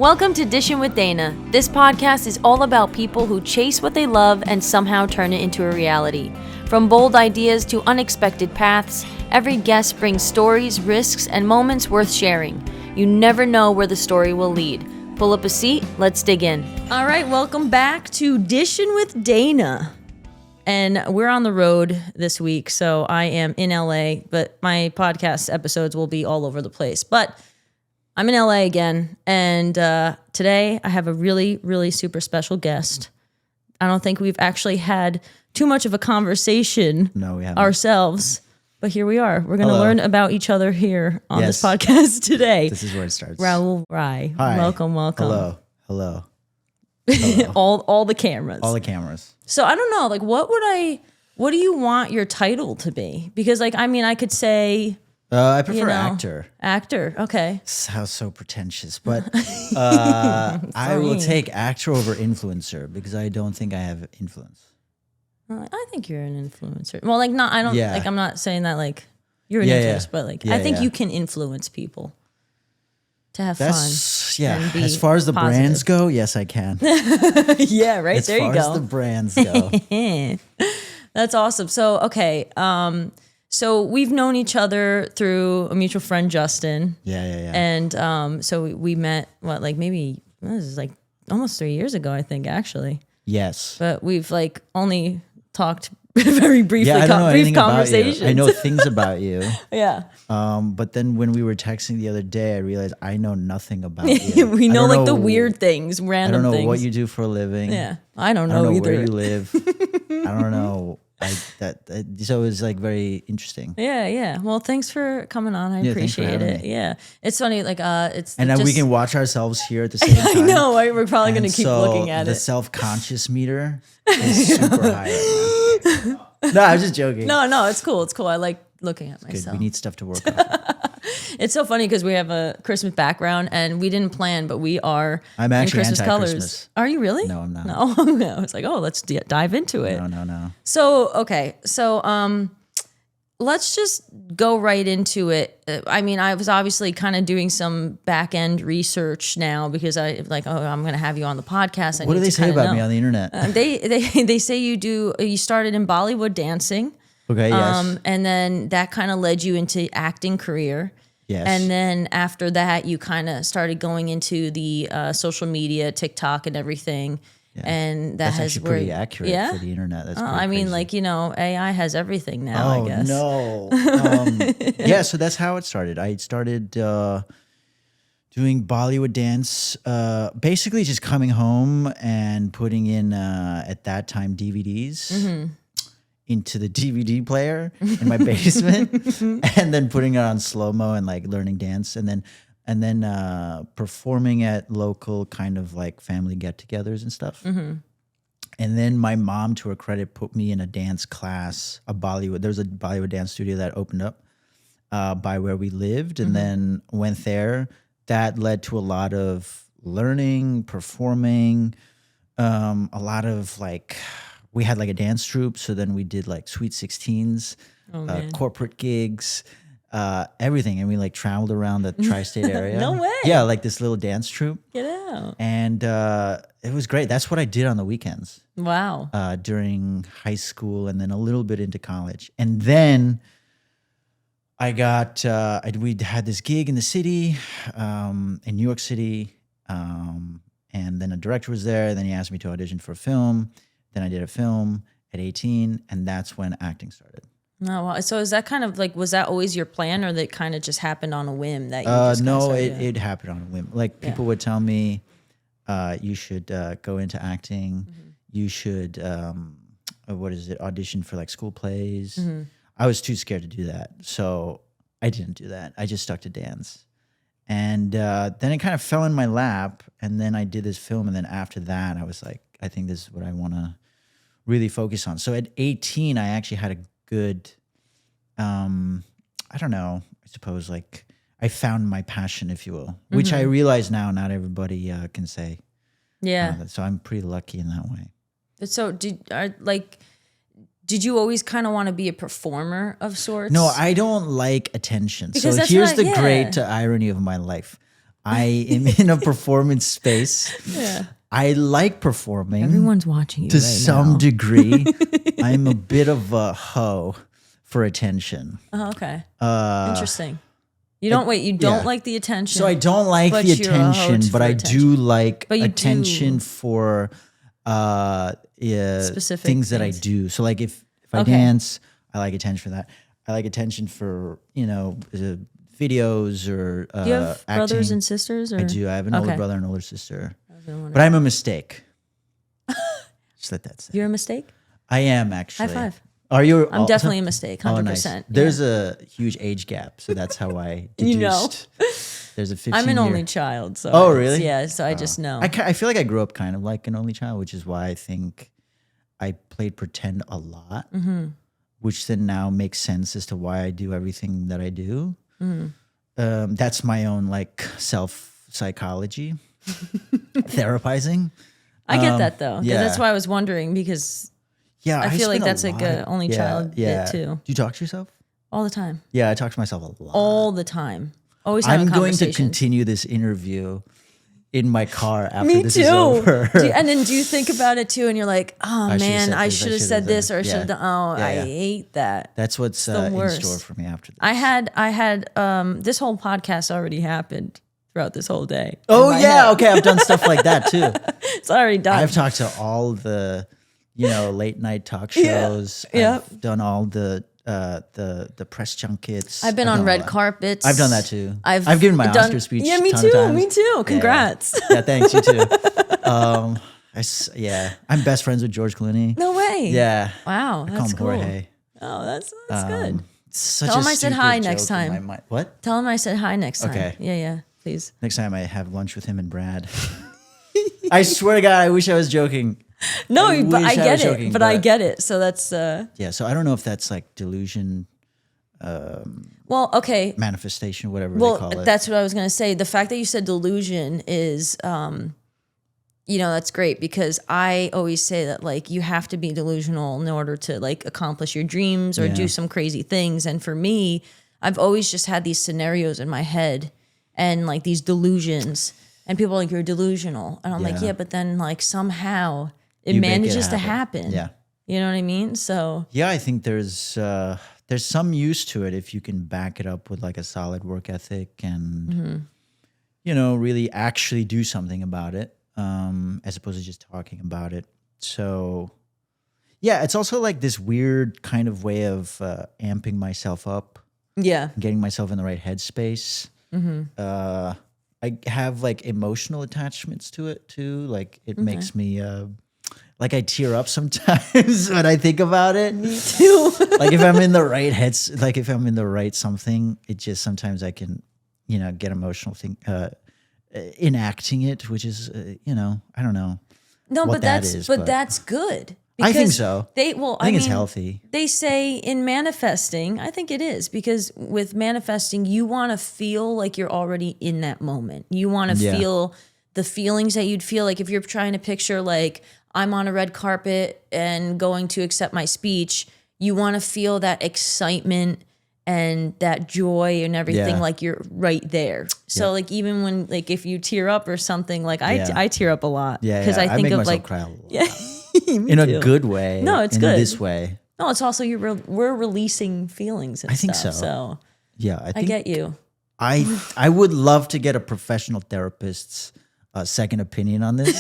Welcome to Dishin with Dana. This podcast is all about people who chase what they love and somehow turn it into a reality. From bold ideas to unexpected paths, every guest brings stories, risks, and moments worth sharing. You never know where the story will lead. Pull up a seat, let's dig in. All right, welcome back to Dishin with Dana. And we're on the road this week, so I am in LA, but my podcast episodes will be all over the place. But I'm in LA again, and today I have a really, really super special guest. I don't think we've actually had too much of a conversation ourselves, but here we are. We're going to learn about each other here on this podcast today. This is where it starts. Rahul Rai. Hi. Welcome. Hello. all the cameras. All the cameras. So I don't know, like, what do you want your title to be? Because, like, I mean, I could say... I prefer actor. Actor, okay. Sounds so pretentious, but I will take actor over influencer because I don't think I have influence. I think you're an influencer. Well, like, not. I don't. Like, I'm not saying that like you're an influencer, but like, I think you can influence people to have fun. Yeah. As far as the brands go, yes, I can. Yeah, right. There you go. As far as the brands go, that's awesome. So, okay. So we've known each other through a mutual friend, Justin. Yeah. And so we met, maybe this is like almost 3 years ago, I think, actually. Yes. But we've like only talked very briefly, I don't know brief anything conversations. About you. I know things about you. Yeah. But then when we were texting the other day, I realized I know nothing about you. We know like the weird things, random things. I don't know what you do for a living. Yeah. I don't know either. Where you live. I don't know. So it was like very interesting. Yeah. Well, thanks for coming on. I appreciate it. Me. Yeah. It's funny. Like, then we can watch ourselves here at the same time. I know. Right? We're probably going to keep looking at the self-conscious meter is super high right now. No, I was just joking. No, it's cool. I like looking at myself. Good. We need stuff to work on. It's so funny because we have a Christmas background and we didn't plan, but we are I'm actually in Christmas colors. Christmas. Are you really? No, I'm not. No. It's like, let's dive into it. No. So, okay. So, let's just go right into it. I mean, I was obviously kind of doing some back end research now because I'm going to have you on the podcast. What do they say about me on the internet? They say you started in Bollywood dancing. Okay, yes. And then that kind of led you into acting career. Yes. And then after that, you kind of started going into the social media, TikTok and everying. Yeah. And that's actually pretty accurate for the internet. That's I mean, crazy. Like, AI has everything now, I guess. No. Yeah, so that's how it started. I started doing Bollywood dance, basically just coming home and putting in, at that time, DVDs into the DVD player in my basement and then putting it on slow-mo and like learning dance and then performing at local kind of like family get-togethers and stuff. And then my mom, to her credit, put me in a dance class, there was a Bollywood dance studio that opened up by where we lived and then went there. That led to a lot of learning, performing, a lot of like... We had like a dance troupe, so then we did like Sweet 16s, corporate gigs, everything. And we like traveled around the tri-state area. No way. Yeah, like this little dance troupe. Get out. And it was great. That's what I did on the weekends. Wow. During high school and then a little bit into college. And then I got, we had this gig in the city, in New York City. And then a director was there. Then he asked me to audition for a film. Then I did a film at 18, and that's when acting started. Oh, wow. So is that kind of like, was that always your plan, or that it kind of just happened on a whim that you just No, it happened on a whim. Like people would tell me, you should go into acting. You should, audition for like school plays. I was too scared to do that. So I didn't do that. I just stuck to dance. And then it kind of fell in my lap, and then I did this film, and then after that, I was like, I think this is what I want to really focus on. So at 18, I actually had a good, I don't know, I suppose like I found my passion, if you will, which I realize now not everybody can say. Yeah. So I'm pretty lucky in that way. So did you always kind of want to be a performer of sorts? No, I don't like attention. Because so here's the great irony of my life. I am in a performance space. Yeah. I like performing. Everyone's watching you to right some now. degree. I'm a bit of a hoe for attention. Oh, okay. Interesting. You don't like the attention. So I don't like but the you're a hoe attention, but for I attention. do like But you attention do. for Specific things that I things. do. So like if I Okay. dance, I like attention for that. I like attention for, videos or Do you have acting. brothers and sisters? Or? I do. I have an older Okay. brother and older sister. wondering. But I'm a mistake. Just let that say. You're a mistake? I am actually. High five. Are you? I'm definitely a mistake, 100%. Oh, nice. There's a huge age gap, so that's how I deduced. You know. There's a 15 I'm an year. only child. So Oh, really? Yeah, so I just know. I feel like I grew up kind of like an only child, which is why I think I played pretend a lot, which then now makes sense as to why I do everything that I do. That's my own like self psychology, therapizing. I get that though. 'Cause yeah. That's why I was wondering because Yeah, I feel like spend that's a like lot a only child bit too. Do you talk to yourself? All the time. Yeah, I talk to myself a lot. All the time. Always having I'm going to conversations. continue this interview in my car after Me this too. is over. And then do you think about it too? And you're like, oh man, I should have said this or I should have Yeah. done. Oh, Yeah, I yeah. hate that. That's what's the in worst. store for me after this. I had this whole podcast already happened throughout this whole day. Oh in my yeah, head. okay. I've done stuff like that too. It's already done. I've talked to all the, late night talk shows. Yep. I've done all the press junkets. I've been on done all red that. carpets. I've done that too. I've given my done- Oscar speech. Yeah, me a ton too. Of times. Me too. Congrats. Yeah, thanks. You too. I'm best friends with George Clooney. No way. Yeah. Wow, I call that's him cool. Jorge. Oh, that's good. Such Tell a him I said stupid hi next joke in time. my mind. What? Tell him I said hi next time. Okay. Yeah, please. Next time I have lunch with him and Brad. I swear to God, I wish I was joking. No, I but wish I I get was it. joking, but I but- get it. So that's Yeah, so I don't know if that's like delusion, well, okay. manifestation, whatever they Well, call it. that's what I was gonna say. The fact that you said delusion is, that's great because I always say that like you have to be delusional in order to like accomplish your dreams or Yeah. do some crazy things. And for me, I've always just had these scenarios in my head and like these delusions. And people are like, you're delusional. And I'm like, Yeah. yeah, but then like somehow it You make it manages to happen. happen. Yeah. You know what I mean? So Yeah, I think there's some use to it if you can back it up with like a solid work ethic and really actually do something about it, as opposed to just talking about it. So yeah, it's also like this weird kind of way of amping myself up, yeah. getting myself in the right headspace. I have like emotional attachments to it too. Like it makes me like I tear up sometimes when I think about it. Me too. Like if I'm in the right like if I'm in the right something, it just sometimes I can, get emotional enacting it, which is, I don't know. No, what but that that's is, but but- that's good. I think Because so. I think it's healthy. They say in manifesting, I think it is because with manifesting, you want to feel like you're already in that moment. You want to Yeah. feel the feelings that you'd feel like if you're trying to picture like I'm on a red carpet and going to accept my speech. You want to feel that excitement and that joy and everything Yeah. like you're right there. So Yeah. like even when like if you tear up or something, like Yeah. I tear up a lot Yeah, because I think make of myself like cry a lot. yeah. Me In a too. good way. No, it's in good. this way. No, it's also we're releasing feelings and I think stuff. so. So Yeah, I get you. I would love to get a professional therapist's second opinion on this.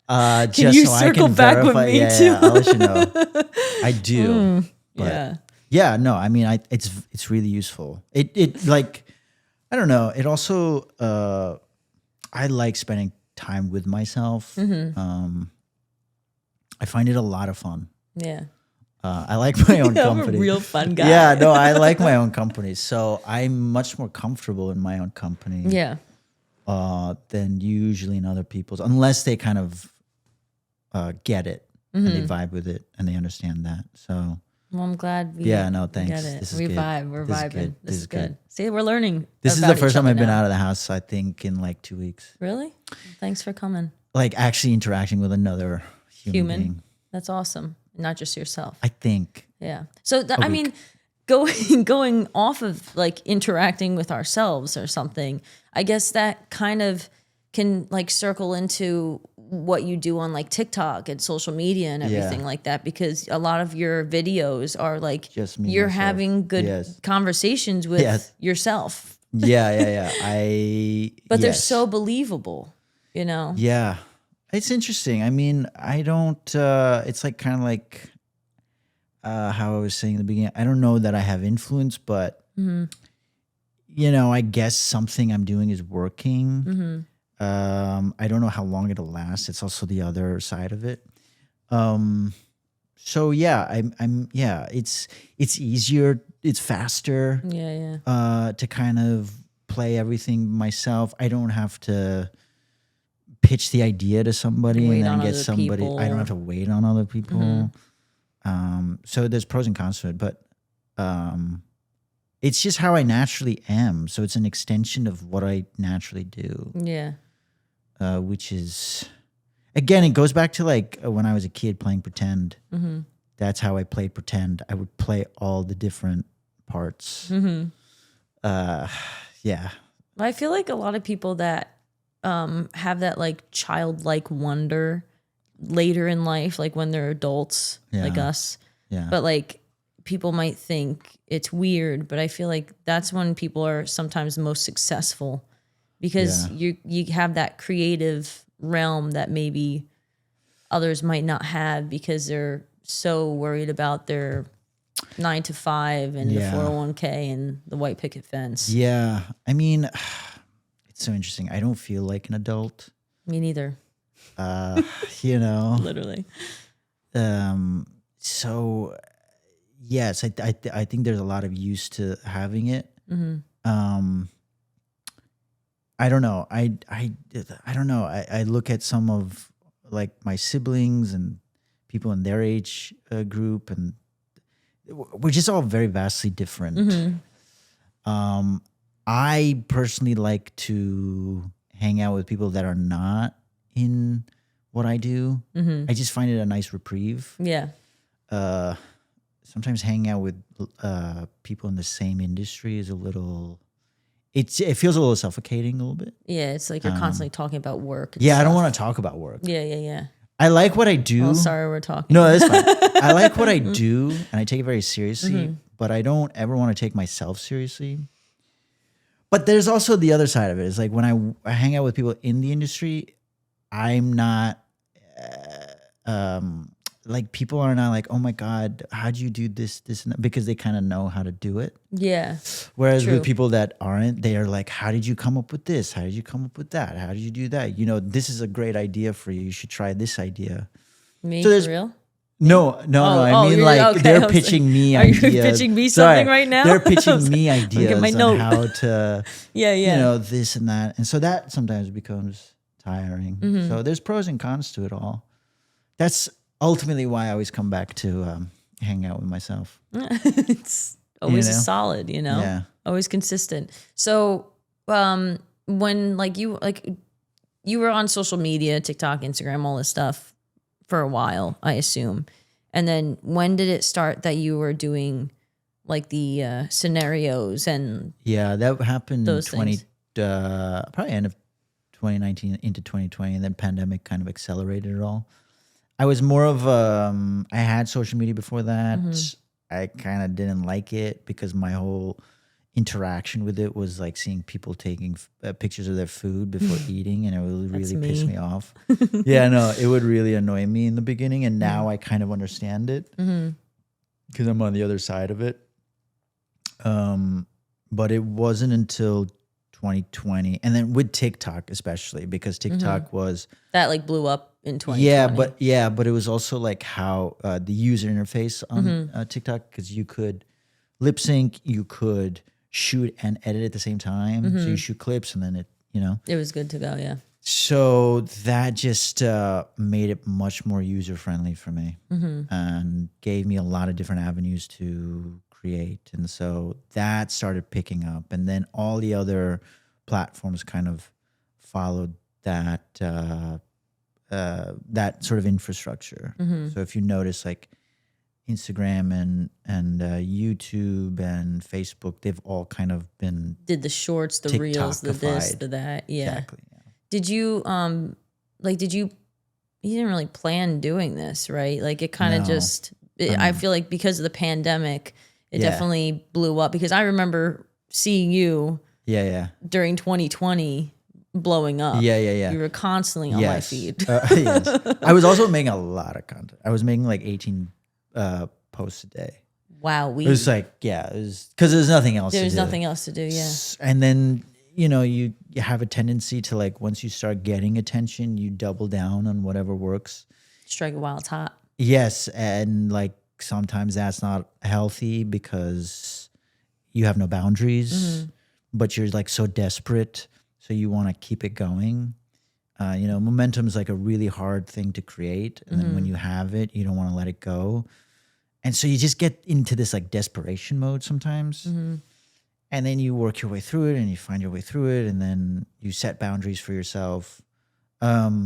Just you so I circle can back with verify. me Yeah, too? yeah, I'll let you know. I do. But Yeah. yeah, no, I mean, it's really useful. It like, I don't know. It also, I like spending time with myself. I find it a lot of fun. Yeah. I like my own I'm a company. real fun guy. Yeah, no, I like my own company. So I'm much more comfortable in my own company Yeah. than usually in other people's, unless they kind of get it and they vibe with it and they understand that. So Well, I'm glad we Yeah, no, we thanks. get it. This is we good. vibe. We're This is vibing. good. This is good. See, we're learning. this is the about first each time other I've been now. out of the house, I think, in like 2 weeks. Really? Thanks for coming. Like actually interacting with another human being. That's awesome. Not just yourself. I think. Yeah. So I week. mean, going off of like interacting with ourselves or something, I guess that kind of can like circle into what you do on like TikTok and social media and everything like that, because a lot of your videos are like Just me, you're myself. having good conversations with yourself. But they're so believable, you know? Yeah. It's interesting. I mean, I don't, it's like kind of like how I was saying in the beginning. I don't know that I have influence, but, you know, I guess something I'm doing is working. I don't know how long it'll last. It's also the other side of it. So yeah, it's easier, it's faster. To kind of play everything myself. I don't have to pitch the idea to somebody and then get somebody. People. I don't have to wait on other people. So there's pros and cons to it, but it's just how I naturally am. So it's an extension of what I naturally do. Which is, again, it goes back to like when I was a kid playing pretend. That's how I played pretend. I would play all the different parts. I feel like a lot of people that have that like childlike wonder later in life, like when they're adults, like us. But like people might think it's weird, but I feel like that's when people are sometimes the most successful, because you have that creative realm that maybe others might not have, because they're so worried about their 9 to 5 and the 401k and the white picket fence. Yeah. I mean, it's so interesting. I don't feel like an adult. Me neither. You know, literally. So yes, I think there's a lot of use to having it. I don't know. I don't know. I look at some of like my siblings and people in their age group, and we're just all very vastly different. I personally like to hang out with people that are not in what I do. I just find it a nice reprieve. Sometimes hanging out with people in the same industry is a little... It feels a little suffocating a little bit. Yeah, it's like you're constantly talking about work. I don't want to talk about work. Yeah. I like what I do. Oh, sorry, we're talking. No, that's fine. I like what I do, and I take it very seriously, but I don't ever want to take myself seriously. But there's also the other side of it. It's like when I hang out with people in the industry, I'm not... like people are not like, oh my God, how'd you do this, and that? Because they kind of know how to do it. Yeah. Whereas with people that aren't, they are like, how did you come up with this? How did you come up with that? How did you do that? You know, this is a great idea for you. You should try this idea. Me, for real? No. I mean, like they're pitching me ideas. Are you pitching me something right now? They're pitching me ideas on how to, you know, this and that. And so that sometimes becomes tiring. So there's pros and cons to it all. That's ultimately why I always come back to hang out with myself. It's always solid, you know, always consistent. So when you were on social media, TikTok, Instagram, all this stuff for a while, I assume. And then when did it start that you were doing like the scenarios and that happened those probably end of 2019 into 2020, and then pandemic kind of accelerated it all. I was more of I had social media before that. I kind of didn't like it because my whole interaction with it was like seeing people taking pictures of their food before eating, and it would really piss me off. It would really annoy me in the beginning, and now I kind of understand it because I'm on the other side of it. But it wasn't until 2020, and then with TikTok especially, because TikTok was that like blew up in 2020. But it was also like how the user interface on TikTok, because you could lip sync, you could shoot and edit at the same time. So you shoot clips and then it was good to go. Yeah. So that just made it much more user friendly for me and gave me a lot of different avenues to create. And so that started picking up, and then all the other platforms kind of followed that that sort of infrastructure. So if you notice, like Instagram and YouTube and Facebook, they've all kind of been Did the shorts, the reels, the this, TikTokified. the that. Yeah. Exactly. Yeah. Did you you didn't really plan doing this, right? Like it kind of No. just I feel like because of the pandemic, it Yeah. definitely blew up because I remember seeing you Yeah. during 2020 blowing up. Yeah. You were constantly on my feed. Yes. I was also making a lot of content. I was making like 18 posts a day. Wow, It was like, it was because there's nothing else to do. There's nothing else to do, yeah. And then, you have a tendency to like, once you start getting attention, you double down on whatever works. Strike it while it's hot. Yes. And like, sometimes that's not healthy because you have no boundaries, but you're like so desperate. So you want to keep it going. Momentum is like a really hard thing to create. And then when you have it, you don't want to let it go. And so you just get into this like desperation mode sometimes. And then you work your way through it and you find your way through it. And then you set boundaries for yourself. So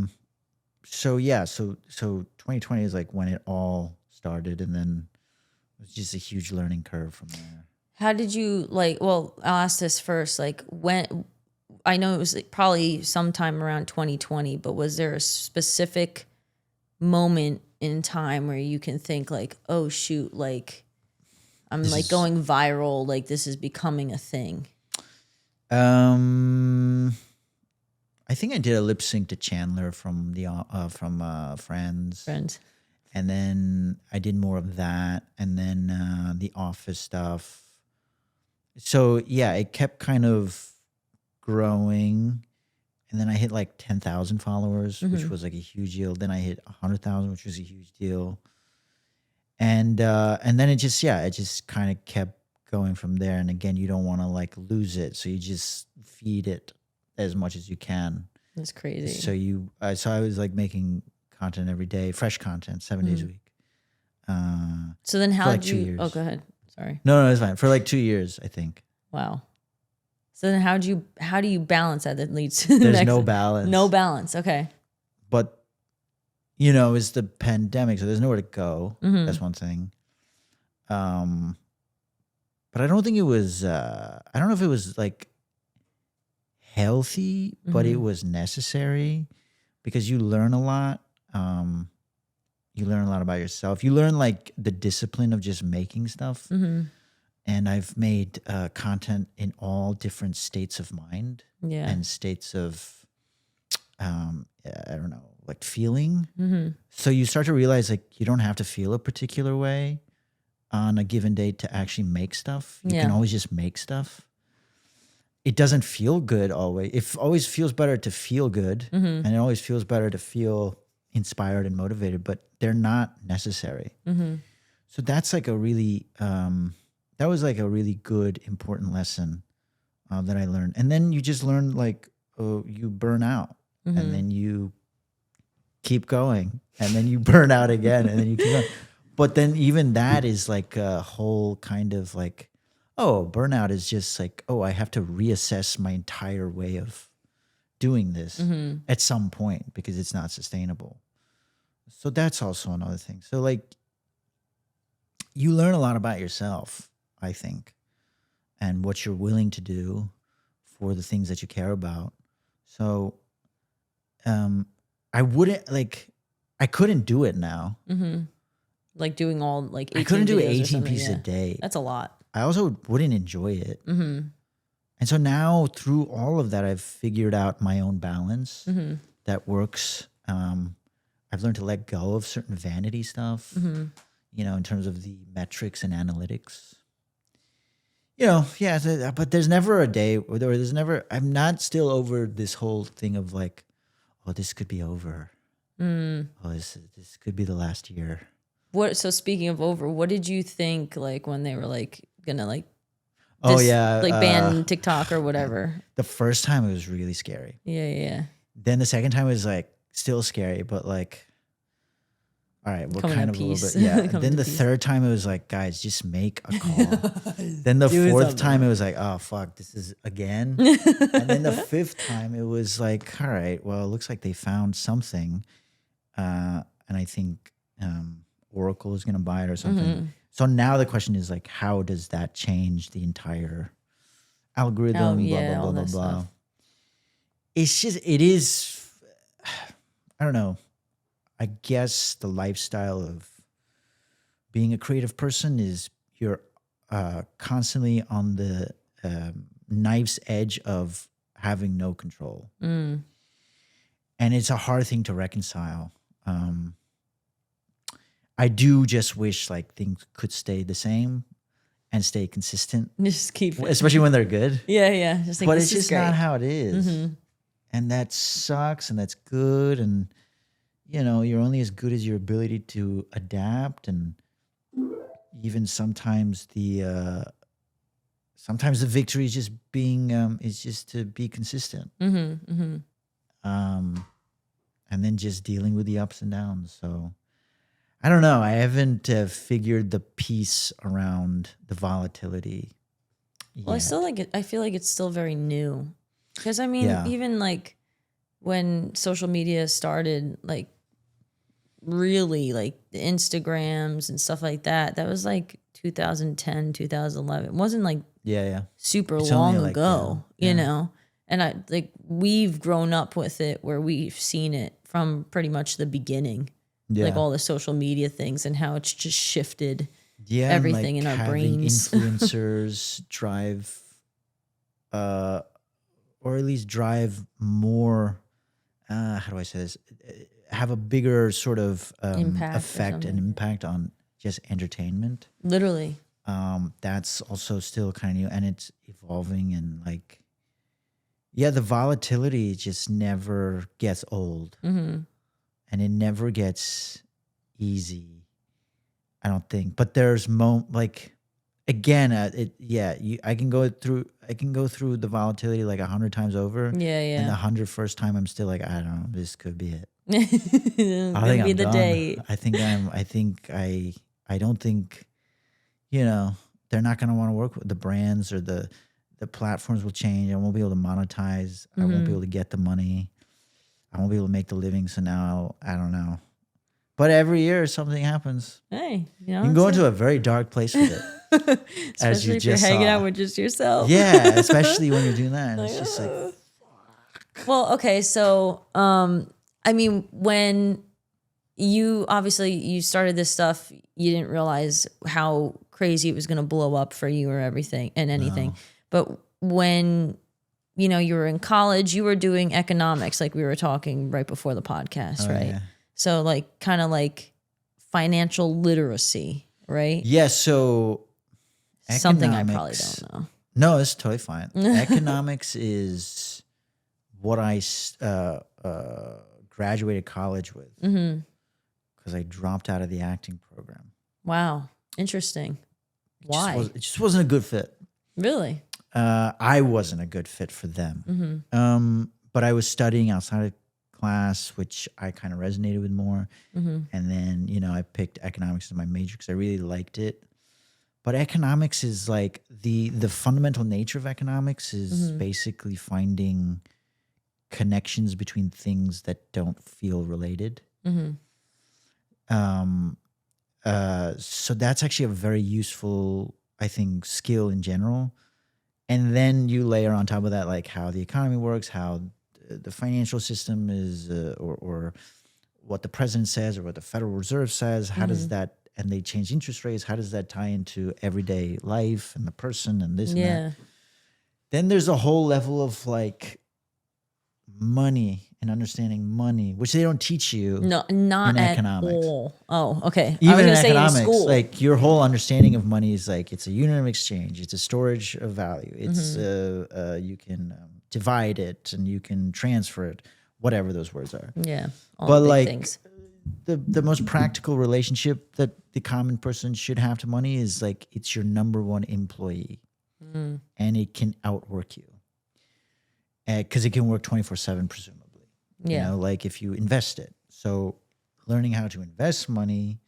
2020 is like when it all started. And then it was just a huge learning curve from there. How did you I'll ask this first. Like when, I know it was probably sometime around 2020, but was there a specific moment in time where you can think like, oh shoot, like I'm going viral, like this is becoming a thing? I think I did a lip sync to Chandler from Friends. And then I did more of that, and then the Office stuff. So yeah, it kept kind of growing, and then I hit like 10,000 followers, which was like a huge deal. Then I hit 100,000, which was a huge deal. And then it just kind of kept going from there. And again, you don't want to like lose it, so you just feed it as much as you can. That's crazy. So so I was like making content every day, fresh content, 7 days a week. So then how did you? 2 years. Oh, go ahead. Sorry. No, it's fine. For like 2 years, I think. Wow. So then how do you balance that leads to the There's next? no balance. No balance. Okay. But it's the pandemic, so there's nowhere to go. That's one thing. But I don't think it was. I don't know if it was like healthy, but it was necessary because you learn a lot. You learn a lot about yourself. You learn like the discipline of just making stuff. And I've made content in all different states of mind and states of, I don't know, like feeling. So you start to realize like you don't have to feel a particular way on a given day to actually make stuff. You can always just make stuff. It doesn't feel good always. It always feels better to feel good, and it always feels better to feel inspired and motivated, but they're not necessary. So that's like a really... that was like a really good, important lesson that I learned. And then you just learn like, you burn out and then you keep going and then you burn out again and then you keep going. But then even that is like a whole kind of like, burnout is just like, I have to reassess my entire way of doing this at some point because it's not sustainable. So that's also another thing. So like you learn a lot about yourself, I think, and what you're willing to do for the things that you care about. So I couldn't do it now. Like doing all like 18 I couldn't do videos or 18 something, pieces a day. That's a lot. I also wouldn't enjoy it. And so now through all of that, I've figured out my own balance that works. I've learned to let go of certain vanity stuff, in terms of the metrics and analytics. But there's never a day or there's never, I'm not still over this whole thing of like, this could be over. This could be the last year. So speaking of over, what did you think like when they were like gonna like ban TikTok or whatever? The first time it was really scary. Yeah. Then the second time it was like still scary, but like, all right, we're kind of a little bit, yeah. Then the third time it was like, guys, just make a call. Then the fourth time it was like, oh fuck, this is again. And then the fifth time it was like, all right, well, it looks like they found something, and I think Oracle is going to buy it or something. So now the question is like, how does that change the entire algorithm? Blah blah blah blah blah. Stuff. It's just, it is. I don't know. I guess the lifestyle of being a creative person is you're constantly on the knife's edge of having no control. And it's a hard thing to reconcile. I do just wish like things could stay the same and stay consistent. Just keep it. Especially when they're good. Yeah. Just think But this it's is just great. not how it is. And that sucks, and that's good. And, you know, you're only as good as your ability to adapt. And even sometimes the victory is just being, is just to be consistent. And then just dealing with the ups and downs. So I don't know. I haven't figured the piece around the volatility Well, I yet. still like it. I feel like it's still very new. Because, I mean, even like when social media started, like really like the Instagrams and stuff like that, that was like 2010, 2011. It wasn't like super It's long only like, ago, yeah. you know? And I like we've grown up with it where we've seen it from pretty much the beginning. Like all the social media things and how it's just shifted everything and, in our having brains. Influencers drive, or at least drive more. How do I say this? Have a bigger sort of Impact or effect and something. impact on just entertainment. Literally. That's also still kind of new, and it's evolving, and like, the volatility just never gets old, and it never gets easy. I don't think, but there's like, again, I can go through the volatility like 100 times over. And the 101st time, I'm still like, I don't know, this could be it. I think be I'm the done. day. I don't think, you know, they're not going to want to work with the brands, or the platforms will change. I won't be able to monetize. I won't be able to get the money. I won't be able to make the living. So now I don't know. But every year something happens. Hey, you know, You can go into a very dark place with it. especially if you're hanging out with just yourself. Yeah, especially when you're doing that. And it's just like, well, okay, so I mean, when you started this stuff, you didn't realize how crazy it was going to blow up for you or everything and anything. No. But when you know you were in college, you were doing economics, like we were talking right before the podcast, right? Yeah. So like kind of like financial literacy, right? Yeah, so Something I probably economics- don't know. No, it's totally fine. Economics is what I graduated college with, because I dropped out of the acting program. Wow, interesting. Why? It just wasn't a good fit. Really? I wasn't a good fit for them. But I was studying outside of class, which I kind of resonated with more. And then, you know, I picked economics as my major because I really liked it. But economics is like the fundamental nature of economics is basically finding connections between things that don't feel related. So that's actually a very useful, I think, skill in general. And then you layer on top of that, like how the economy works, how the financial system is, or what the president says, or what the Federal Reserve says. How does that, and they change interest rates. How does that tie into everyday life and the person and this and that? Then there's a whole level of like money and understanding money, which they don't teach you. No, not in at economics. all. Oh, okay. Even I was in gonna say economics, in school. like your whole understanding of money is like it's a unit of exchange, it's a storage of value, it's you can divide it and you can transfer it, whatever those words are. Yeah, all But the big like things. the most practical relationship that the common person should have to money is like it's your number one employee, and it can outwork you because it can work 24/7 presumably. You know, like if you invest it. So learning how to invest money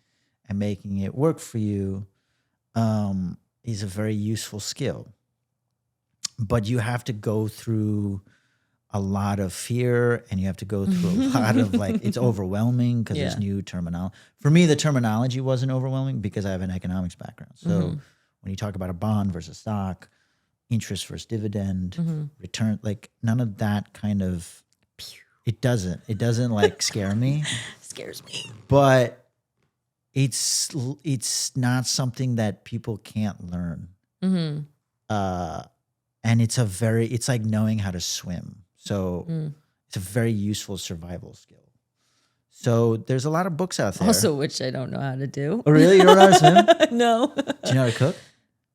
and making it work for you is a very useful skill. But you have to go through a lot of fear, and you have to go through a lot of like, it's overwhelming because there's Yeah. new terminology. For me, the terminology wasn't overwhelming because I have an economics background. So when you talk about a bond versus stock, interest versus dividend, return, like none of that kind of, it doesn't like scare me, Scares me. but it's not something that people can't learn. And it's like knowing how to swim. So it's a very useful survival skill. So there's a lot of books out there. Also, which I don't know how to do. Oh, really? You don't know how to swim? No. Do you know how to cook?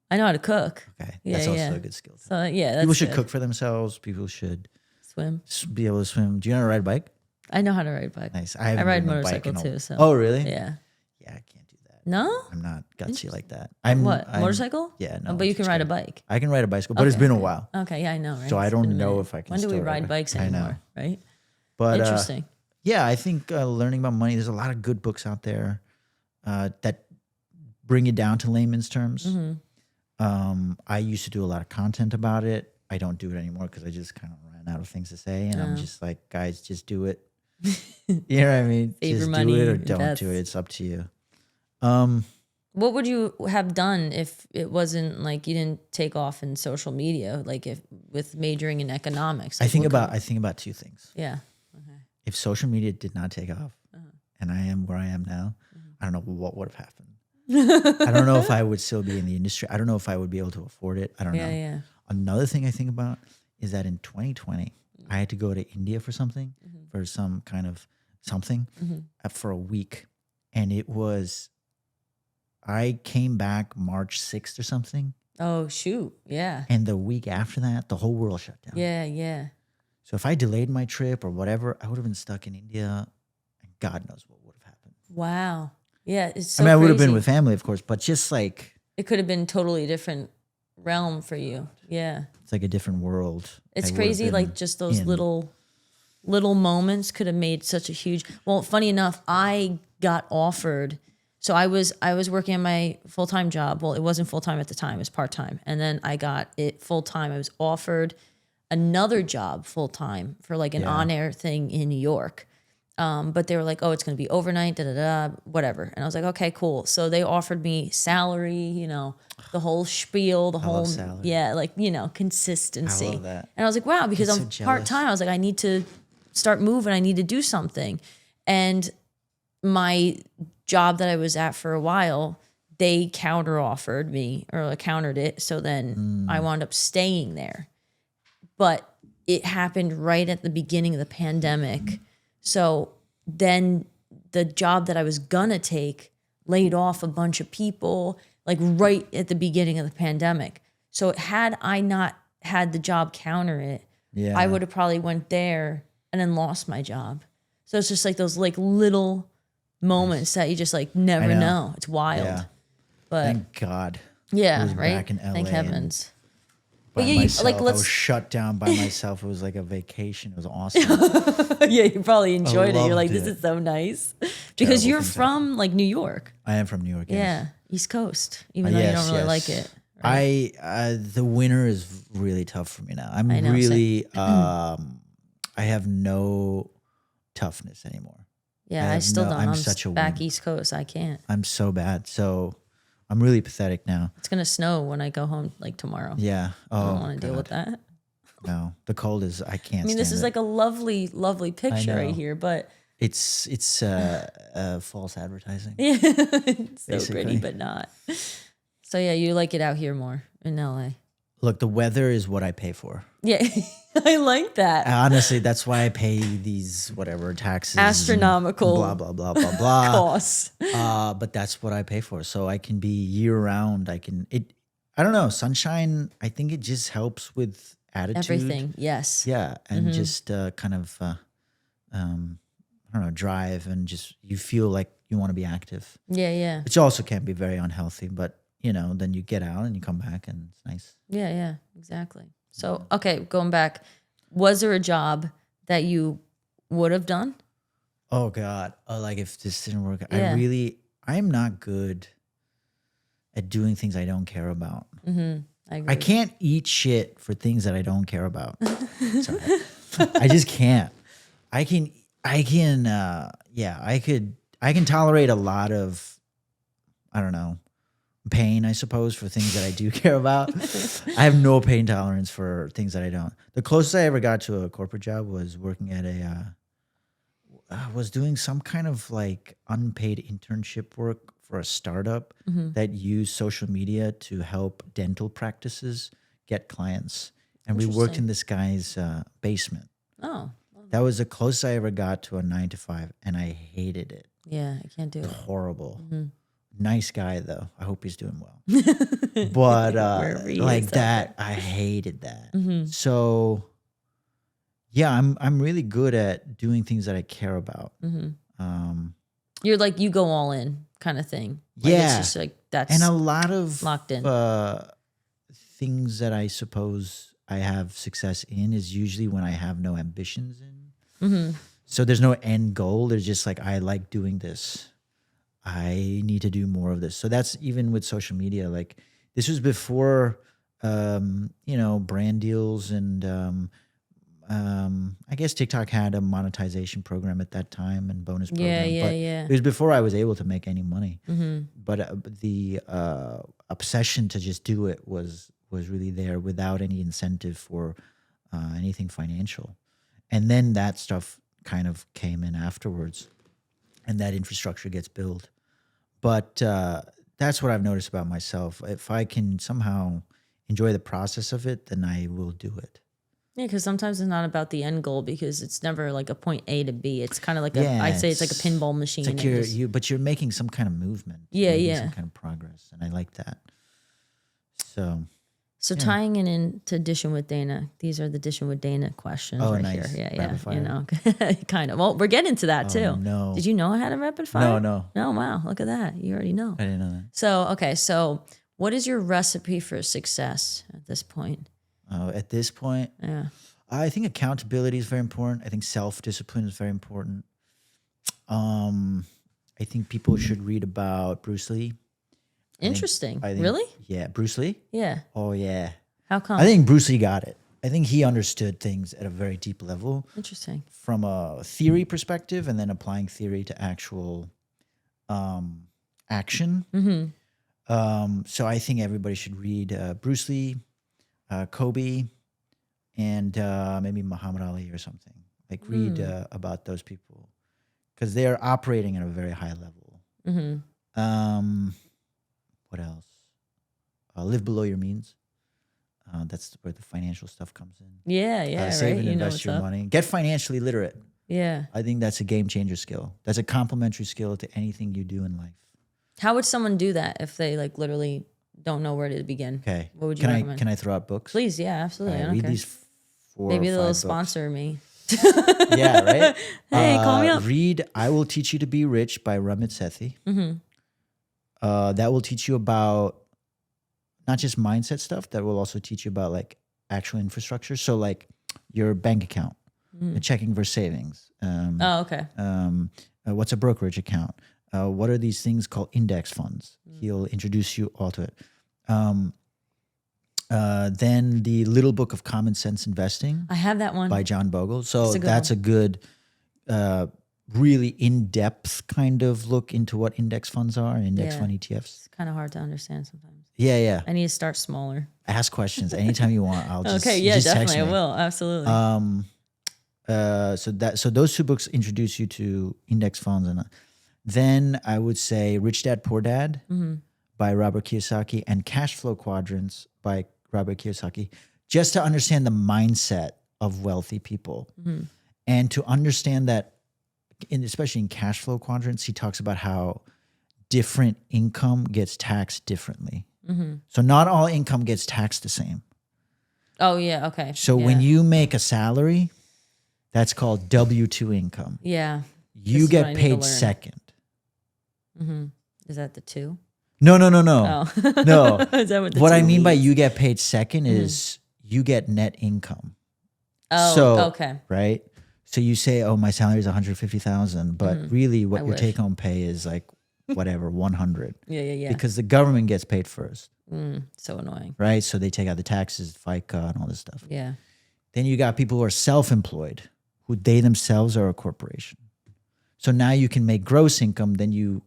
I know how to cook. Okay. Yeah, That's also yeah. a good skill. So yeah, that's People should good. cook for themselves. People should Swim. be able to swim. Do you know how to ride a bike? I know how to ride a bike. Nice. I haven't ride ridden a bike motorcycle in a- too. So Oh, really? yeah. Yeah, I can't do that. No? I'm not gutsy like that. What? Motorcycle? Yeah, no. Oh, but you it's can ride a good. bike. I can ride a bicycle, but it's Okay. been a while. Okay, yeah, I know, right? So I It's don't been a know minute. if I can When do we still ride ride. bikes I know. anymore? Right? But Interesting. yeah, I think learning about money, there's a lot of good books out there that bring it down to layman's terms. I used to do a lot of content about it. I don't do it anymore because I just kind of ran out of things to say. And I'm just like, guys, just do it. You know what I mean? Save just your money, do it or don't invest. do it. It's up to you. What would you have done if it wasn't like you didn't take off in social media, like if with majoring in economics? I Like, think what about two things. yeah. If social media did not take off and I am where I am now, I don't know what would have happened. I don't know if I would still be in the industry. I don't know if I would be able to afford it. I don't know. Yeah. Another thing I think about is that in 2020, I had to go to India for something, for some kind of something for a week. And I came back March 6th or something. Oh shoot. Yeah. And the week after that, the whole world shut down. Yeah. So if I delayed my trip or whatever, I would have been stuck in India. And God knows what would have happened. Wow. Yeah. It's so I mean, I would have crazy. been with family, of course, but just like, It could have been totally different realm for you. Yeah. it's like a different world. It's I would have crazy, been like just those in. little moments could have made such a huge. Well, funny enough, I got offered. So I was working at my full-time job. Well, it wasn't full-time at the time; it was part-time, and then I got it full-time. I was offered another job full-time for like an on-air thing in New York. But they were like, "Oh, it's going to be overnight, whatever." And I was like, "Okay, cool." So they offered me salary, the whole spiel, the whole salary. consistency. I love that. And I was like, "Wow," because I'm so I'm jealous. part-time. I was like, "I need to start moving. I need to do something." And my job that I was at for a while, they countered it. So then I wound up staying there. But it happened right at the beginning of the pandemic. So then the job that I was gonna take laid off a bunch of people, like right at the beginning of the pandemic. So had I not had the job counter it, Yeah. I would have probably went there and then lost my job. So it's just like those like little moments that you just like never know. know. It's wild. Yeah. But Thank God. I yeah, was right? back in LA Thank and heavens. by But yeah, myself. like I let's was shut down by myself. It was like a vacation. It was awesome. yeah, you probably enjoyed it. You're loved like, this it. is so nice. Because Terrible you're things from like New York. I am from New York. Yes. Yeah. East Coast. Even though you don't really like it. The winter is really tough for me now. I'm I know, really I have no toughness anymore. Yeah, I have still no- don't. I'm I'm such a back wimp. East Coast. I can't. I'm so bad. So I'm really pathetic now. It's gonna snow when I go home like tomorrow. Yeah. I Oh, don't want to deal with that. No, the cold is. I can't. I mean, this stand is it. like a lovely, lovely picture know. right here, but It's false advertising. it's so Basically. pretty, but not. So yeah, you like it out here more in LA. Look, the weather is what I pay for. Yeah, I like that. Honestly, that's why I pay these whatever taxes, and Astronomical blah blah blah blah blah. costs. But that's what I pay for, so I can be year round. I don't know, sunshine. I think it just helps with attitude. Everything, yes. Yeah, and just kind of I don't know, drive, and just you feel like you want to be active, Yeah. which also can be very unhealthy. But then you get out and you come back, and it's nice. Yeah, exactly. So, okay, going back, was there a job that you would have done? Oh God! Like if this didn't work, Yeah. I'm not good at doing things I don't care about. I agree. I can't eat shit for things that I don't care about. Sorry. I just can't. I can tolerate a lot of, I don't know, pain, I suppose, for things that I do care about. I have no pain tolerance for things that I don't. The closest I ever got to a corporate job was working at was doing some kind of like unpaid internship work for a startup that used social media to help dental practices get clients. And we worked in this guy's basement. Oh. That was the closest I ever got to a 9 to 5, and I hated it. Yeah, I can't do it. Horrible. Nice guy though. I hope he's doing well. But like that, I hated that. So yeah, I'm really good at doing things that I care about. You're like, you go all in kind of thing. Like, yeah, it's just like that's and a lot of locked in. Things that I suppose I have success in is usually when I have no ambitions in. So there's no end goal. There's just like, I like doing this. I need to do more of this. So that's even with social media. Like this was before, brand deals and I guess TikTok had a monetization program at that time and bonus program. But it was before I was able to make any money. But the obsession to just do it was really there without any incentive for anything financial. And then that stuff kind of came in afterwards and that infrastructure gets built. But that's what I've noticed about myself. If I can somehow enjoy the process of it, then I will do it. Yeah, because sometimes it's not about the end goal because it's never like a point A to B. It's kind of like I'd say it's like a pinball machine. It's like but you're making some kind of movement. Some kind of progress, and I like that. So tying it into Dishin with Dana, these are the Dishin with Dana questions nice. here. Yeah, rapid fire. You know, kind of. Well, we're getting to that too. No. Did you know I had a rapid fire? No. Oh, wow. Look at that. You already know. I didn't know that. So what is your recipe for success at this point? At this point, I think accountability is very important. I think self-discipline is very important. I think people should read about Bruce Lee. Interesting. I think, really? Yeah, Bruce Lee? Yeah. Oh, yeah. How come? I think Bruce Lee got it. I think he understood things at a very deep level. Interesting. From a theory perspective and then applying theory to actual action. So I think everybody should read Bruce Lee, Kobe, and maybe Muhammad Ali or something. Like read about those people because they're operating at a very high level. What else? Live below your means. That's where the financial stuff comes in. Yeah, save right. and invest your money. Get financially literate. Yeah. I think that's a game changer skill. That's a complementary skill to anything you do in life. How would someone do that if they like literally don't know where to begin? Okay. What would you recommend? Can I throw out books? Please, yeah, absolutely. Right, I don't read care. these 4 Maybe or 5 they'll books. sponsor me. Yeah, right? Hey, call me up. Read I Will Teach You to Be Rich by Ramit Sethi. That will teach you about not just mindset stuff, that will also teach you about like actual infrastructure. So like your bank account, the checking versus savings. Okay. What's a brokerage account? What are these things called index funds? He'll introduce you all to it. Then the Little Book of Common Sense Investing. I have that one. By John Bogle. So that's a good, really in-depth kind of look into what index funds are and index fund ETFs. It's kind of hard to understand sometimes. Yeah. I need to start smaller. Ask questions anytime you want. I'll just okay. Yeah, just definitely. text me. I will. Absolutely. So those 2 books introduce you to index funds, and then I would say Rich Dad Poor Dad by Robert Kiyosaki and Cash Flow Quadrants by Robert Kiyosaki, just to understand the mindset of wealthy people and to understand that, especially in Cash Flow Quadrants, he talks about how different income gets taxed differently. So not all income gets taxed the same. Oh, yeah. Okay. So when you make a salary, that's called W-2 income. Yeah. You get paid second. Is that the 2? No. Oh. No. Is that what I mean by you get paid second is you get net income. Oh, so, okay. Right? So you say, oh, my salary is $150,000, but really what your take home pay is like whatever, 100. Yeah. Because the government gets paid first. So annoying. Right? So they take out the taxes, FICA, and all this stuff. Yeah. Then you got people who are self-employed, who they themselves are a corporation. So now you can make gross income. Then you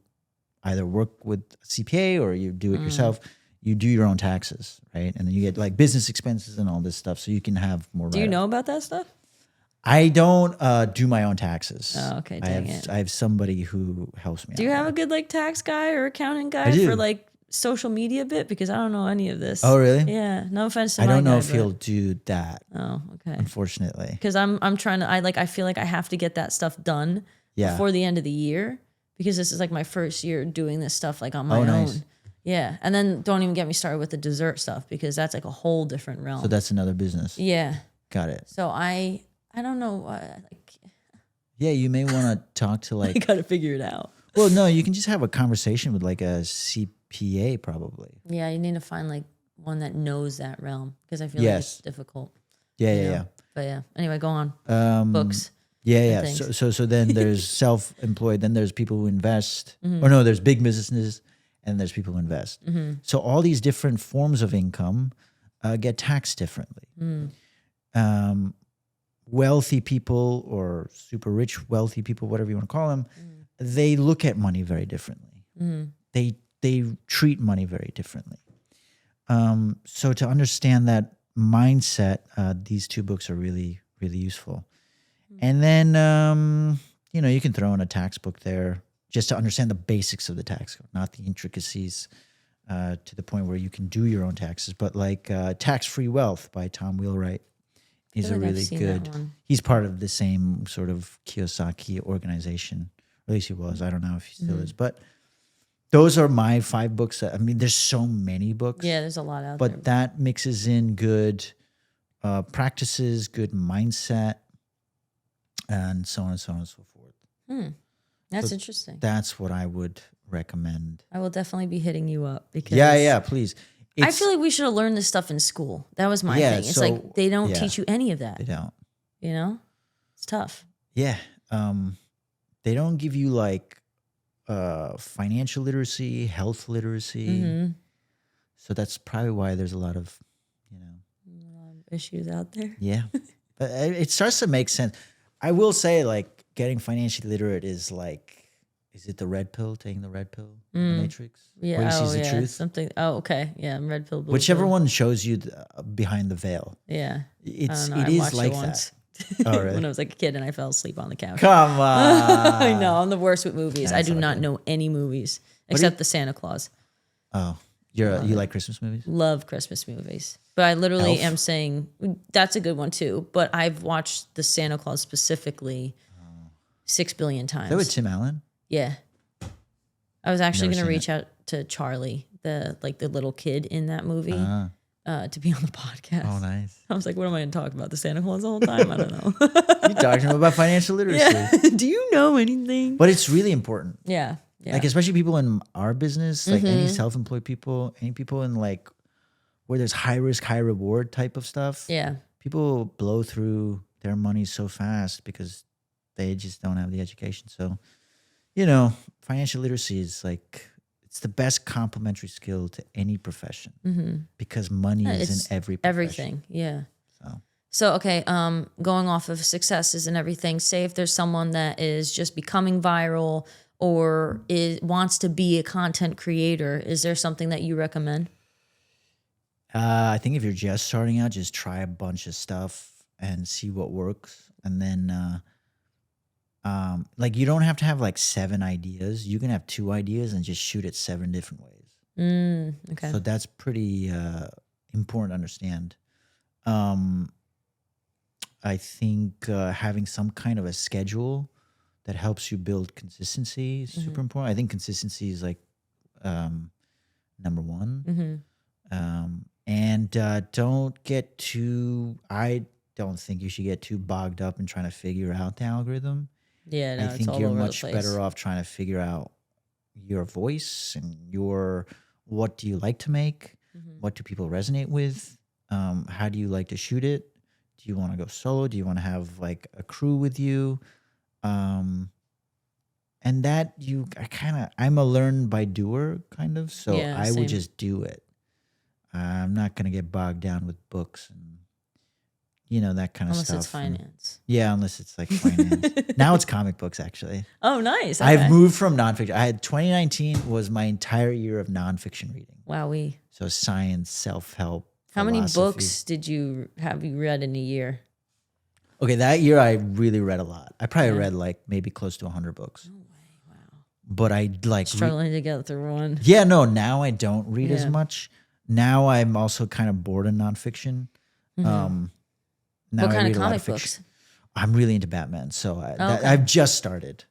either work with a CPA or you do it yourself. You do your own taxes, right? And then you get like business expenses and all this stuff, so you can have more. Do you know about that stuff? I don't do my own taxes. Oh, okay. Dang it. I have somebody who helps me. Do you have a good like tax guy or accounting guy for like social media bit? Because I don't know any of this. Oh, really? Yeah. No offense to I my don't know guy, if he'll do that. Oh, okay. Unfortunately, Because I'm trying to. I feel like I have to get that stuff done before the end of the year, because this is like my first year doing this stuff like on my own. Yeah, and then don't even get me started with the dessert stuff, because that's like a whole different realm. So that's another business. Yeah. Got it. So I don't know. Yeah, you may want to talk to like. I got to figure it out. Well, no, you can just have a conversation with like a CPA probably. Yeah, you need to find like one that knows that realm, because I feel like it's difficult. Yeah. But yeah. Anyway, go on. Books. Yeah. So then there's self-employed. Then there's people who invest. Or no, there's big businesses, and there's people who invest. So all these different forms of income get taxed differently. Wealthy people or super rich wealthy people, whatever you want to call them, they look at money very differently. They treat money very differently. So to understand that mindset, these two books are really, really useful. And then, you can throw in a tax book there just to understand the basics of the tax code, not the intricacies to the point where you can do your own taxes. But like Tax-Free Wealth by Tom Wheelwright is a really good. He's part of the same sort of Kiyosaki organization. Or at least he was. I don't know if he still is. But those are my 5 books. I mean, there's so many books. Yeah, there's a lot out there. But that mixes in good practices, good mindset, and so on and so on and so forth. That's interesting. That's what I would recommend. I will definitely be hitting you up, because Yeah, please. I feel like we should have learned this stuff in school. That was my thing. It's like they don't teach you any of that. They don't. It's tough. Yeah. They don't give you like financial literacy, health literacy. So that's probably why there's a lot of, issues out there. Yeah. But it starts to make sense. I will say, like, getting financially literate is like, is it the red pill, taking the red pill, the Matrix? Yeah, where he sees the truth? Something. Oh, okay. Yeah, red pill, blue whichever pill. one shows you behind the veil. Yeah. It is it like once. that. Oh, really? When I was like a kid and I fell asleep on the couch. Come on. I know. I'm the worst with movies. I do not know any movies except the Santa Claus. Oh, you like Christmas movies? Love Christmas movies. But I literally Elf? am saying that's a good one too. But I've watched the Santa Claus specifically 6 billion times. Is that with Tim Allen? Yeah. I was actually Never going to seen reach out to Charlie, the little kid in that movie, to be on the podcast. Oh, nice. I was like, what am I going to talk about? The Santa Claus the whole time? I don't know. You talking about financial literacy. Yeah. Do you know anything? But it's really important. Yeah. Like, especially people in our business, like any self-employed people, any people in like where there's high risk, high reward type of stuff. Yeah. People blow through their money so fast because they just don't have the education. So, financial literacy is like, it's the best complementary skill to any profession because money is in every profession. Everything. Yeah. So, okay, going off of successes and everything, say if there's someone that is just becoming viral or wants to be a content creator, is there something that you recommend? I think if you're just starting out, just try a bunch of stuff and see what works. And then, like, you don't have to have like 7 ideas. You can have 2 ideas and just shoot it 7 different ways. Okay. So that's pretty important to understand. I think having some kind of a schedule that helps you build consistency is super important. I think consistency is like number 1. And don't get too, I don't think you should get too bogged up in trying to figure out the algorithm. Yeah, no, I it's think all you're over much the place. better off trying to figure out your voice and what do you like to make? What do people resonate with? How do you like to shoot it? Do you want to go solo? Do you want to have like a crew with you? And that I'm a learn by doer kind of. So Yeah, I same. would just do it. I'm not going to get bogged down with books and that kind of Unless stuff. it's finance. Yeah, unless it's like finance. Now it's comic books, actually. Oh, nice. Okay. I've moved from nonfiction. 2019 was my entire year of nonfiction reading. Wowee. So science, self-help, How many philosophy. books have you read in a year? Okay, that year I really read a lot. I probably read like maybe close to 100 books. No way. Wow. But I like Struggling to get through one. Yeah, no, now I don't read as Yeah. much. Now I'm also kind of bored of nonfiction. Now What I kind read of a lot comic fiction. books? I'm really into Batman, so okay. I've just started.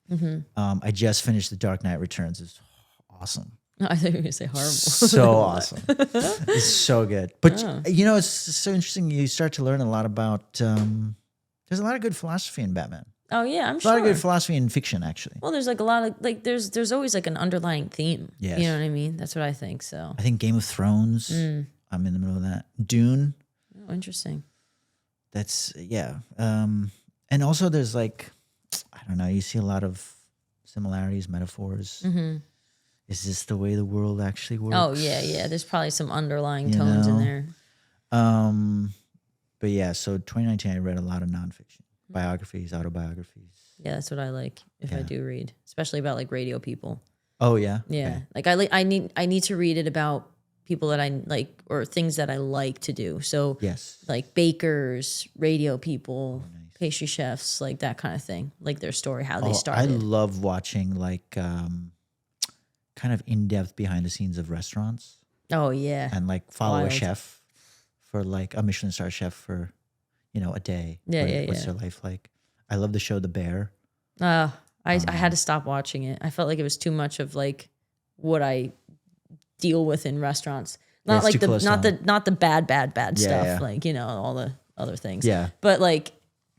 I just finished The Dark Knight Returns. It's awesome. No, I thought you were going to say horrible. So awesome. It's so good. But it's so interesting. You start to learn a lot about. There's a lot of good philosophy in Batman. Oh yeah, I'm A sure. lot of good philosophy in fiction, actually. Well, there's like a lot of like there's always like an underlying theme. Yes. You know what I mean? That's what I think. So. I think Game of Thrones. I'm in the middle of that. Dune. Oh, interesting. That's and also there's like, I don't know, you see a lot of similarities, metaphors. Is this the way the world actually works? Oh yeah. There's probably some underlying tones in there. But yeah, so 2019 I read a lot of nonfiction, biographies, autobiographies. Yeah, that's what I like if I do read, especially about like radio people. Oh yeah, Yeah, like I need to read it about people that I like or things that I like to do. So yes, like bakers, radio people, pastry chefs, like that kind of thing, like their story, how they I started. love watching like kind of in-depth behind the scenes of restaurants. Oh yeah, And like follow Wild. a chef for like a Michelin star chef for, a day. What's their life like? I love the show The Bear. I had to stop watching it. I felt like it was too much of like what I deal with in restaurants. Not it's like too close to not the bad stuff, yeah. like all the other things. Yeah. But like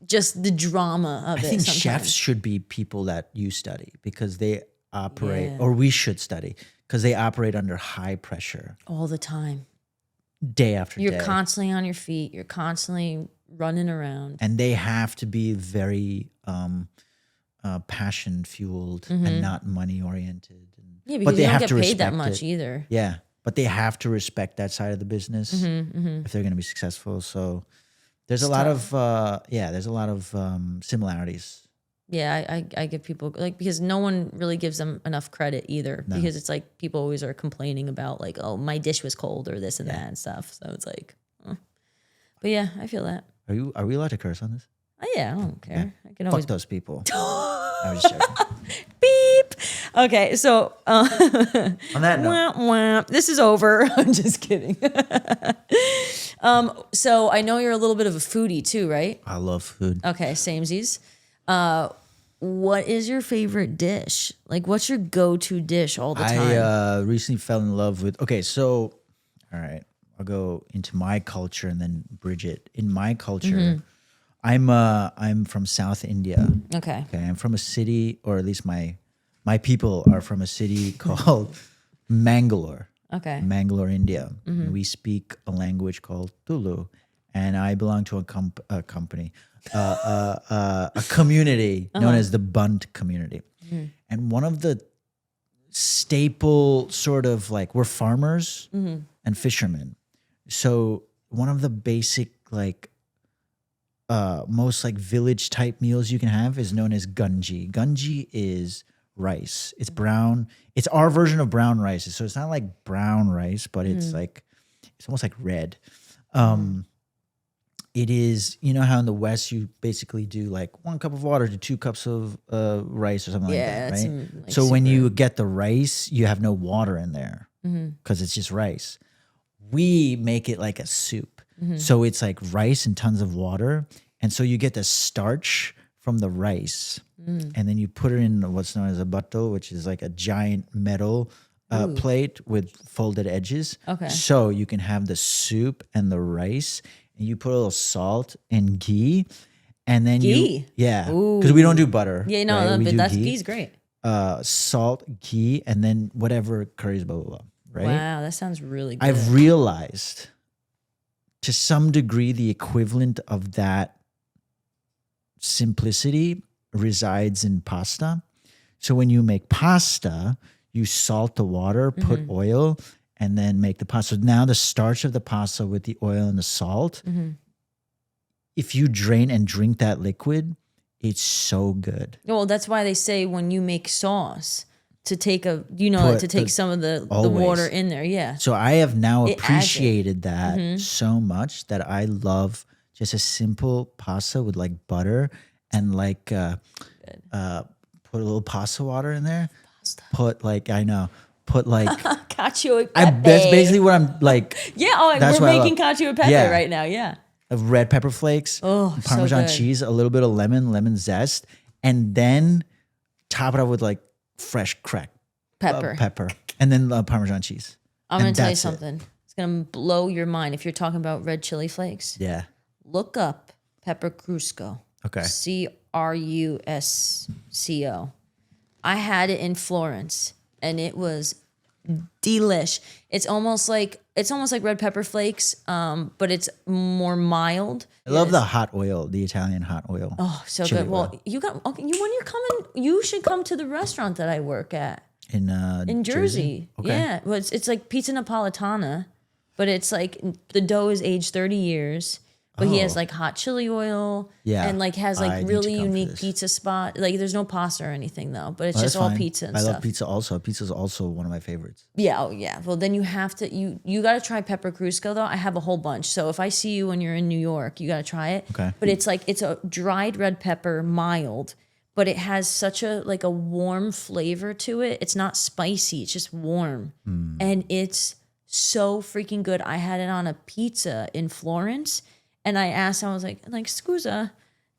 just the drama of I it. think sometimes. chefs should be people that you study because they operate, Yeah. or we should study because they operate under high pressure all the time. day after You're day. constantly on your feet. You're constantly running around. And they have to be very passion fueled and not money oriented. Yeah, because they you don't have get to paid that respect much it. either. Yeah, but they have to respect that side of the business if they're going to be successful. So there's a lot of similarities. Yeah, I give people like because no one really gives them enough credit either because it's like people always are complaining about like, oh, my dish was cold or this and that and stuff. So it's like, but yeah, I feel that. Are we allowed to curse on this? Oh yeah, I don't care. I can Fuck always those people. I was just joking. beep. Okay, so On that note, wah, wah. This is over. I'm just kidding. So I know you're a little bit of a foodie too, right? I love food. Okay, samesies. What is your favorite dish? Like, what's your go-to dish all the time? I recently fell in love with. Okay, so all right, I'll go into my culture and then Bridget. In my culture, I'm from South India. Okay. Okay, I'm from a city, or at least my people are from a city called Mangalore. Okay. Mangalore, India. And we speak a language called Tulu, and I belong to a company, a community known as the Bunt community. And one of the staple sort of like, we're farmers and fishermen. So one of the basic like most like village type meals you can have is known as gunji. Gunji is rice. It's brown. It's our version of brown rice. So it's not like brown rice, but it's like, it's almost like red. It is, you know how in the West you basically do like 1 cup of water to 2 cups of rice or something like that, it's, right? like, So when super- you get the rice, you have no water in there because it's just rice. We make it like a soup. So it's like rice and tons of water. And so you get the starch from the rice. And then you put it in what's known as a butto, which is like a giant metal plate with folded edges. Okay. So you can have the soup and the rice, and you put a little salt and ghee, and then Ghee? because we don't do butter. Yeah, no, right? We but do that's ghee. ghee is great. Salt, ghee, and then whatever curries, blah blah blah. Right? Wow, that sounds really good. I've realized, to some degree, the equivalent of that simplicity resides in pasta. So when you make pasta, you salt the water, put oil, and then make the pasta. So now the starch of the pasta with the oil and the salt, if you drain and drink that liquid, it's so good. Well, that's why they say when you make sauce to take some of the always. water in there. Yeah. So I have now It adds it. appreciated that so much that I love just a simple pasta with like butter and like put a little pasta water in there. Put like cacio e pepe. that's basically what I'm like. Yeah. Oh, that's we're what I making love. cacio e pepe Yeah. right now. Yeah. Of red pepper flakes, Oh, so Parmesan good. cheese, a little bit of lemon zest, and then top it up with like fresh cracked Pepper. and then Parmesan cheese. I'm going And to tell you that's it. something. It's going to blow your mind. If you're talking about red chili flakes, Yeah. look up pepper crusco. Okay. Crusco. I had it in Florence and it was delish. It's almost like red pepper flakes, but it's more mild. I love the hot oil, the Italian hot oil. Oh, so chili good. oil. Well, when you're coming, you should come to the restaurant that I work at in Jersey. Okay. Yeah, well, it's like pizza napolitana, but it's like the dough is aged 30 years. But he has like hot chili oil, Yeah. and like has I like need to really come for unique this. pizza spot. Like there's no pasta or anything though, but it's Oh, just that's all fine. pizza and I stuff. love pizza also. Pizza's also one of my favorites. Yeah, oh yeah. Well, then you have to you got to try pepper crusco though. I have a whole bunch. So if I see you when you're in New York, you got to try it. Okay. But it's a dried red pepper, mild, but it has such a warm flavor to it. It's not spicy. It's just warm, and it's so freaking good. I had it on a pizza in Florence, and I asked, I was like, scusa,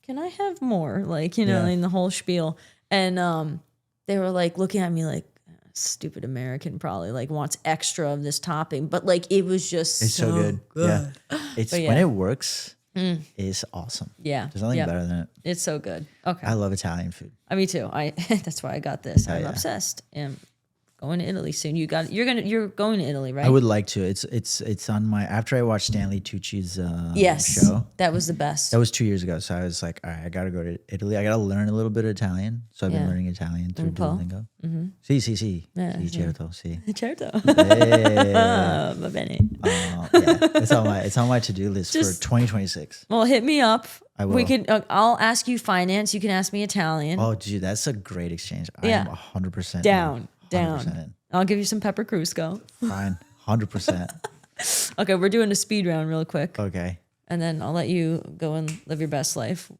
can I have more? Like, Yeah. in the whole spiel, and they were like looking at me like, stupid American probably like wants extra of this topping, but like it was just It's so good. Yeah. It's But yeah. when it works, it's awesome. Yeah, There's nothing yeah. better than it. It's so good. Okay, I love Italian food. me too. That's why I got this. I'm yeah. obsessed. And going to Italy soon. You're going to Italy, right? I would like to. It's on my after I watched Stanley Tucci's Yes, show. that was the best. That was 2 years ago. So I was like, all right, I got to go to Italy. I got to learn a little bit of Italian. So I've been Yeah. learning Italian through Un po'. Duolingo. Sì. Yeah, Sì, certo, sì. Certo. Yeah. Va bene. Yeah. It's on my to-do list for Just- 2026. Well, hit me up. I We will. can. I'll ask you finance. You can ask me Italian. Oh, dude, that's a great exchange. Yeah. I am 100% Down. 100% in. I'll give you some pepper crusco. Fine. 100%. Okay, we're doing a speed round real quick. Okay. And then I'll let you go and live your best life.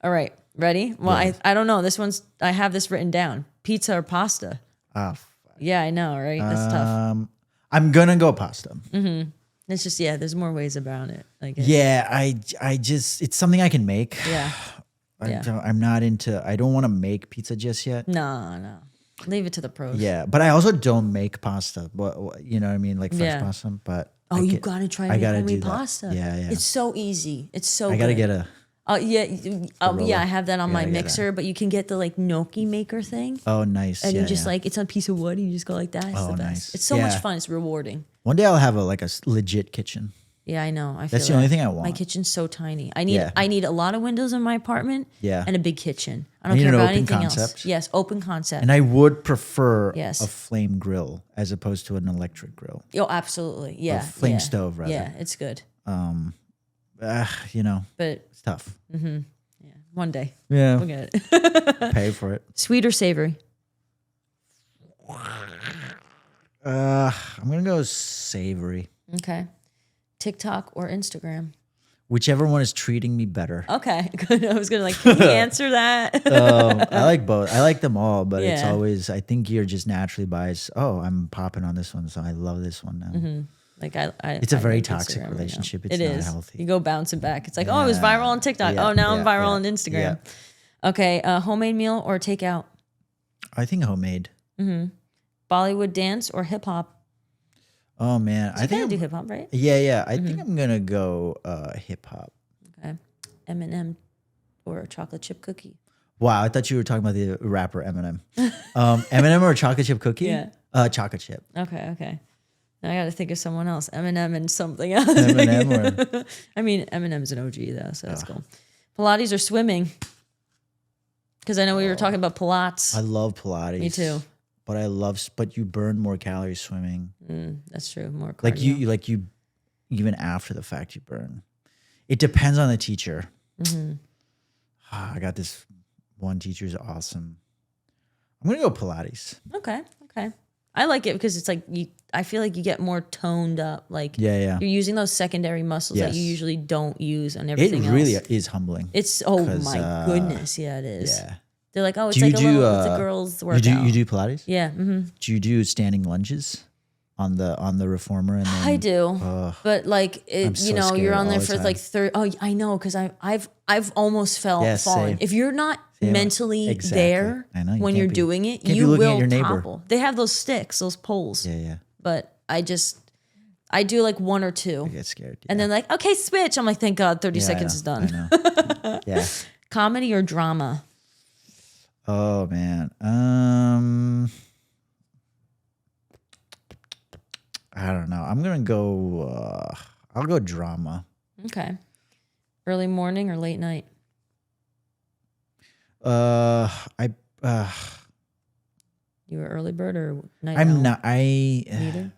All right, ready? Well, I don't know. I have this written down. Pizza or pasta? Yeah, I know, right? That's tough. I'm gonna go pasta. It's just, there's more ways around it. Like, Yeah, I just it's something I can make. yeah. I'm not into. I don't want to make pizza just yet. No. Leave it to the pros. Yeah, but I also don't make pasta. But you know what I mean, like fresh Yeah. pasta. But Oh, you gotta try I gotta homemade do that. pasta. Yeah. It's so easy. It's so I gotta good. get a. I have that on my gotta get mixer, but you can get the like gnocchi maker thing. Oh, nice. And yeah, you just yeah. like, it's on a piece of wood. And you just go like that. It's the best. nice. It's so much Yeah. fun. It's rewarding. One day I'll have a legit kitchen. Yeah, I know. That's the only thing I My want. kitchen's so tiny. I Yeah. need a lot of windows in my apartment. Yeah. And a big kitchen. I don't need care an about open anything else. concept. Yes, open concept. And I would prefer Yes. a flame grill as opposed to an electric grill. Oh, absolutely. Yeah. flame stove, rather. Yeah, it's good. You know, But it's tough. one day Yeah, we'll get it. pay for it. Sweet or savory? I'm gonna go savory. Okay. TikTok or Instagram? Whichever one is treating me better. Okay, good. I was gonna can you answer that? I like both. I like them all, but it's Yeah. always. I think you're just naturally biased. Oh, I'm popping on this one, so I love this one now. Like It's a very like toxic Instagram right now. relationship. It's It not is. healthy. You go bouncing back. It's like, oh, it was viral on TikTok. Yeah, Oh, now I'm yeah, viral yeah, on Instagram. Okay, homemade meal or takeout? I think homemade. Bollywood dance or hip hop? Oh man, I You think gotta do hip hop, right? yeah. I think I'm gonna go hip hop. Okay. M&M or a chocolate chip cookie? Wow, I thought you were talking about the rapper Eminem. Eminem or chocolate chip cookie? Yeah. Chocolate chip. Okay. Now I got to think of someone else. Eminem and something else. Eminem or I mean, Eminem's an OG though, so that's cool. Pilates or swimming? Because I know we were talking about Pilates. I love Pilates. Me too. But you burn more calories swimming. That's true. More cardio. Like you even after the fact you burn. It depends on the teacher. I got this one teacher is awesome. I'm gonna go Pilates. Okay. I like it because it's like I feel like you get more toned up. Like you're using those secondary muscles that you usually don't use on everything else. It really is humbling. It's my goodness, yeah, it is. Yeah. They're like, it's like it's a girl's workout. You do Pilates? Yeah. Mm-hmm. Do you do standing lunges on the reformer? And then, I do, but like you're on there for like 30. Oh, I know, because I've almost fallen. Same. If you're not mentally there when you're doing it, you will topple. They have those sticks, those poles. Yeah. But I do like one or two. I get scared. Yeah. And then like, okay, switch. I'm like, thank God, 30 seconds is done. I know. Yeah. Comedy or drama? Oh man. I don't know. I'm gonna go. I'll go drama. Okay. Early morning or late night? You were early bird or night owl? I'm not. Neither.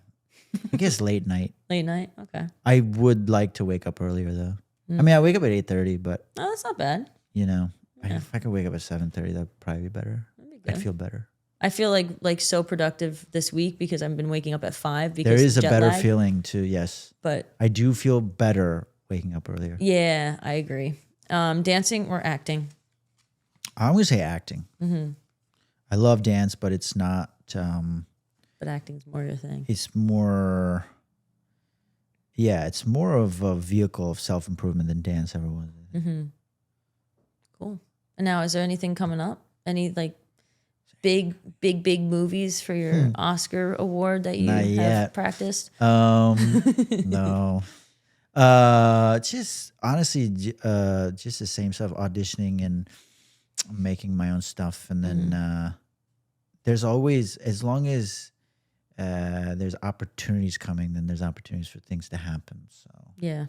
I guess late night. Late night. Okay. I would like to wake up earlier though. I mean, I wake up at 8:30, but that's not bad. If I could wake up at 7:30, that'd probably be better. I'd feel better. I feel like so productive this week because I've been waking up at 5. Because there is a better lag. feeling too. Yes, but I do feel better waking up earlier. Yeah, I agree. Dancing or acting? I'm gonna say acting. I love dance, but it's not. But acting's more your thing. It's more. Yeah, it's more of a vehicle of self-improvement than dance ever was. Cool. And now, is there anything coming up? Any like big movies for your Oscar award that you have practiced? No. Just honestly, just the same stuff, auditioning and making my own stuff. And then there's always, as long as there's opportunities coming, then there's opportunities for things to happen. So yeah,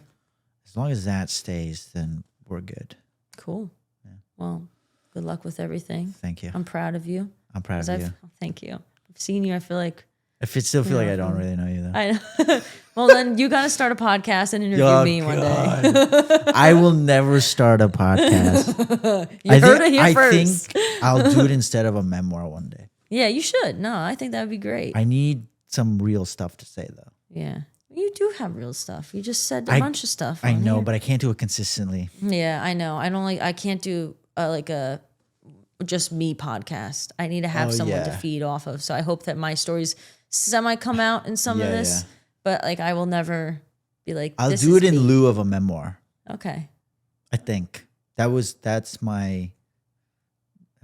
as long as that stays, then we're good. Cool. Yeah. Well, good luck with everything. Thank you. I'm proud of you. I'm proud of you. Thank you. I've seen you. I feel like. If it still feel like I don't really know you though. I know. Well, then you got to start a podcast and interview me one day. I will never start a podcast. You heard it here first. I think I'll do it instead of a memoir one day. Yeah, you should. No, I think that would be great. I need some real stuff to say though. Yeah. You do have real stuff. You just said a bunch of stuff. I know, but I can't do it consistently. Yeah, I know. I can't do like a just me podcast. I need to have someone to feed off of. So I hope that my stories semi come out in some of this, but like I will never be like, I'll do it in lieu of a memoir. Okay. I think that's my,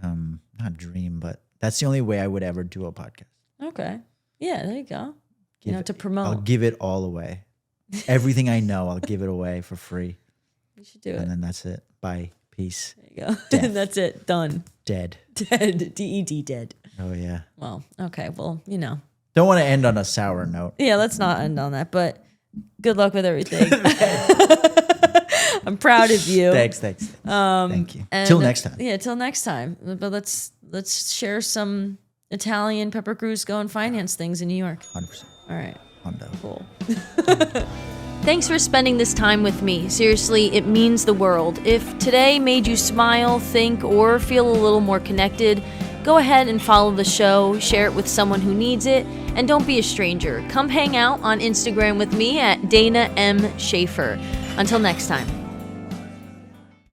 not dream, but that's the only way I would ever do a podcast. Okay. Yeah, there you go. To promote. I'll give it all away. Everything I know, I'll give it away for free. You should do it. And then that's it. Bye. Peace. There you go. That's it. Done. Dead. D-E-D, dead. Oh, yeah. Well, okay. Well, Don't want to end on a sour note. Yeah, let's not end on that, but good luck with everything. I'm proud of you. Thanks. Thank you. Till next time. Yeah, till next time. But let's share some Italian pepper crews go and finance things in New York. 100%. All right. Cool. Thanks for spending this time with me. Seriously, it means the world. If today made you smile, think, or feel a little more connected, go ahead and follow the show, share it with someone who needs it, and don't be a stranger. Come hang out on Instagram with me at Dana M. Schaeffer. Until next time.